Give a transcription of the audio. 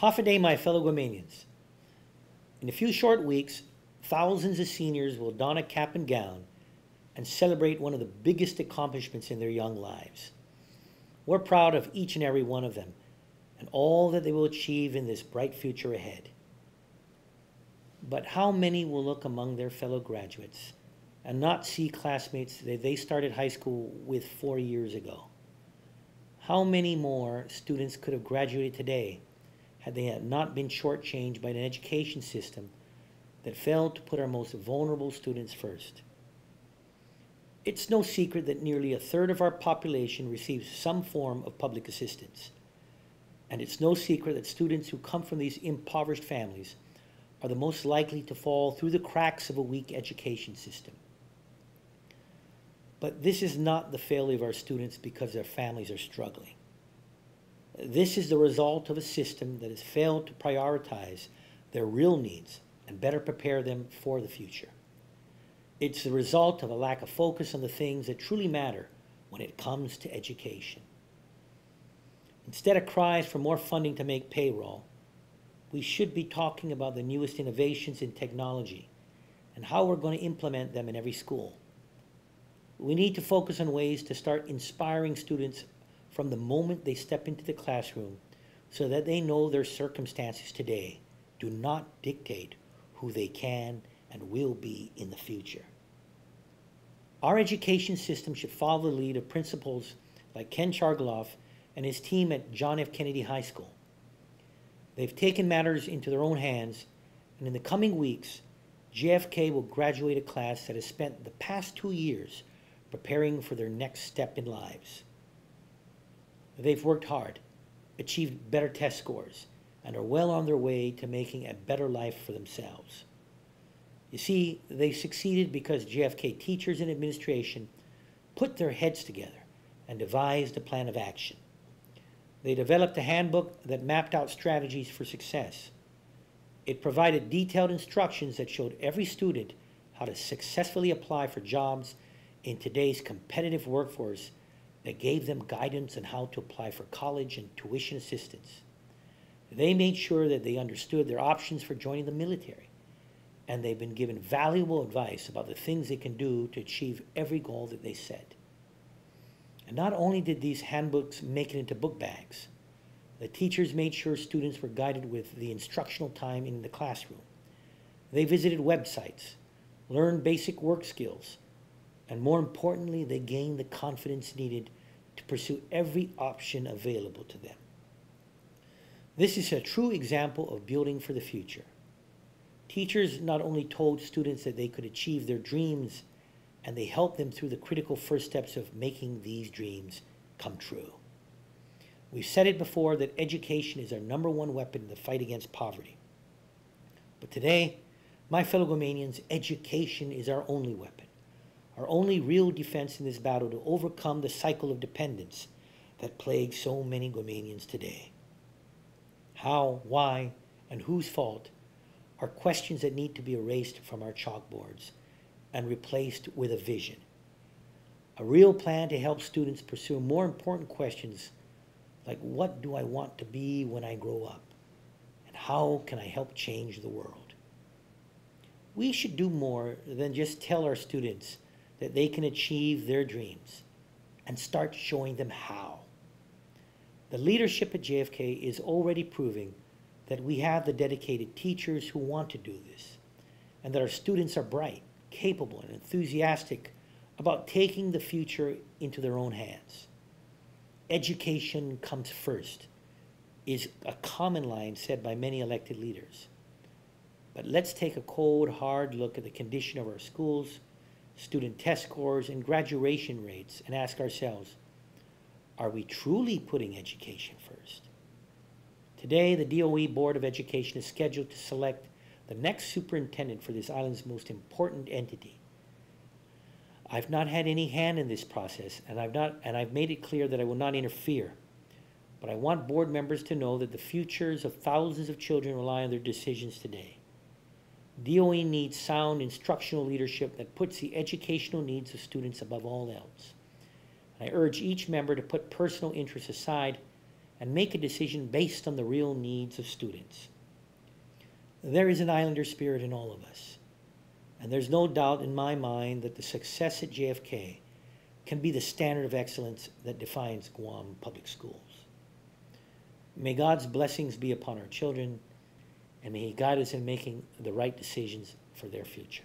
Half a day, my fellow Guamanians. In a few short weeks, thousands of seniors will don a cap and gown and celebrate one of the biggest accomplishments in their young lives. We're proud of each and every one of them and all that they will achieve in this bright future ahead. But how many will look among their fellow graduates and not see classmates that they started high school with 4 years ago? How many more students could have graduated today had they not been shortchanged by an education system that failed to put our most vulnerable students first? It's no secret that nearly a third of our population receives some form of public assistance. And it's no secret that students who come from these impoverished families are the most likely to fall through the cracks of a weak education system. But this is not the failure of our students because their families are struggling. This is the result of a system that has failed to prioritize their real needs and better prepare them for the future. It's the result of a lack of focus on the things that truly matter when it comes to education. Instead of cries for more funding to make payroll, we should be talking about the newest innovations in technology and how we're going to implement them in every school. We need to focus on ways to start inspiring students from the moment they step into the classroom so that they know their circumstances today do not dictate who they can and will be in the future. Our education system should follow the lead of principals like Ken Chargaloff and his team at John F. Kennedy High School. They've taken matters into their own hands, and in the coming weeks, JFK will graduate a class that has spent the past 2 years preparing for their next step in lives. They've worked hard, achieved better test scores, and are well on their way to making a better life for themselves. You see, they succeeded because JFK teachers and administration put their heads together and devised a plan of action. They developed a handbook that mapped out strategies for success. It provided detailed instructions that showed every student how to successfully apply for jobs in today's competitive workforce that gave them guidance on how to apply for college and tuition assistance. They made sure that they understood their options for joining the military, and they've been given valuable advice about the things they can do to achieve every goal that they set. And not only did these handbooks make it into book bags, the teachers made sure students were guided with the instructional time in the classroom. They visited websites, learned basic work skills, and more importantly, they gained the confidence needed to pursue every option available to them. This is a true example of building for the future. Teachers not only told students that they could achieve their dreams, and they helped them through the critical first steps of making these dreams come true. We've said it before that education is our #1 weapon in the fight against poverty. But today, my fellow Guamanians, education is our only weapon, our only real defense in this battle to overcome the cycle of dependence that plagues so many Guamanians today. How, why, and whose fault are questions that need to be erased from our chalkboards and replaced with a vision. A real plan to help students pursue more important questions like, what do I want to be when I grow up? And how can I help change the world? We should do more than just tell our students that they can achieve their dreams and start showing them how. The leadership at JFK is already proving that we have the dedicated teachers who want to do this, and that our students are bright, capable, and enthusiastic about taking the future into their own hands. Education comes first is a common line said by many elected leaders. But let's take a cold, hard look at the condition of our schools, student test scores, and graduation rates and ask ourselves, are we truly putting education first? Today, the DOE Board of Education is scheduled to select the next superintendent for this island's most important entity. I've not had any hand in this process, and I've made it clear that I will not interfere. But I want board members to know that the futures of thousands of children rely on their decisions today. DOE needs sound instructional leadership that puts the educational needs of students above all else. And I urge each member to put personal interests aside and make a decision based on the real needs of students. There is an Islander spirit in all of us, and there's no doubt in my mind that the success at JFK can be the standard of excellence that defines Guam public schools. May God's blessings be upon our children, and may He guide us in making the right decisions for their future.